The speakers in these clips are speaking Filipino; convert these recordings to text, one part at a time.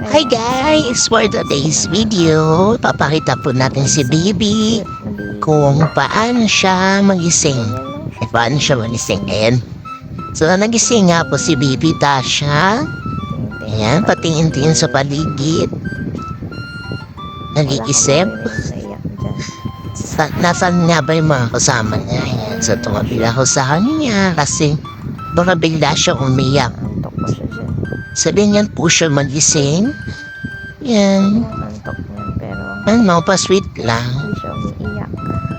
Hi guys! For today's video, papakita po natin si Bibi kung paano siya magising. Paano siya magising? Ayan. So, nagising nga po si Bibi Tasha. Ayan, patingin-tingin sa paligid. Nag-iisip. Nasaan nga ba yung mga kasama niya? Ayan, so tumabila ko sa kanya kasi baka bigla siya umiyak. Sabi niyan po siya magising. Yan. Antok niyan, pero Ano, pa-sweet lang. hindi siya umiiyak.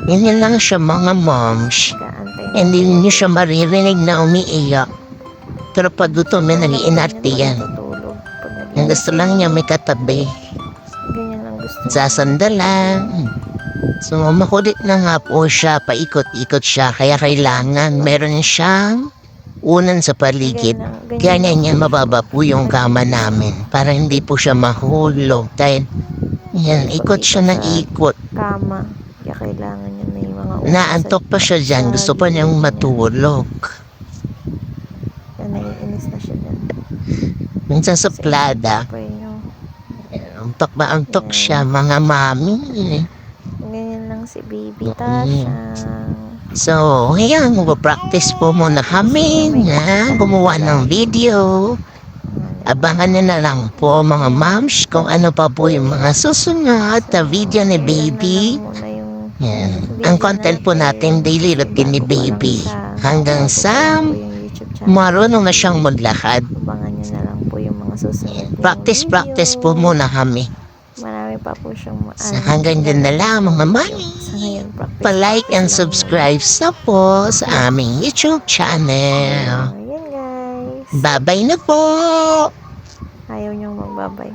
Ganyan lang siya mga moms. Nag-aantay Hindi niyo siya maririnig na umiiyak. Pero pag gutom yan, nag-iinarte yan. Tutulog. Pag Yung gusto lang niya may katabi. ganyan lang gusto. Sasandalan. So, makulit na nga po siya. Paikot-ikot siya. Kaya kailangan meron siyang unan sa paligid. Kaya niya mababa po yung kama namin para hindi po siya mahulog. Dahil yan, ikot siya na ikot. Kama. Kaya kailangan niya may mga unas. Naantok pa siya dyan. Gusto pa niyang matulog. Kaya naiinis na siya dyan. Minsan sa plada, Pray nyo. antok ba antok siya mga mami. Ganyan lang si Baby Tasha. So, ngayon, mag-practice po muna kami na gumawa ng video. Abangan nyo na lang po mga moms kung ano pa po yung mga susunod na video ni Baby. Yan. Ang content po natin, daily routine ni Baby. Hanggang sa marunong na siyang maglakad. Abangan nyo na lang po yung mga susunod. Practice po muna kami. Marami pa po siyang So, hanggang dyan na lang mga mami. Sa ngayon, practice. Pa-like and subscribe sa po sa aming YouTube channel. Ayan guys. Bye-bye na po! Ayaw niyong magbabay.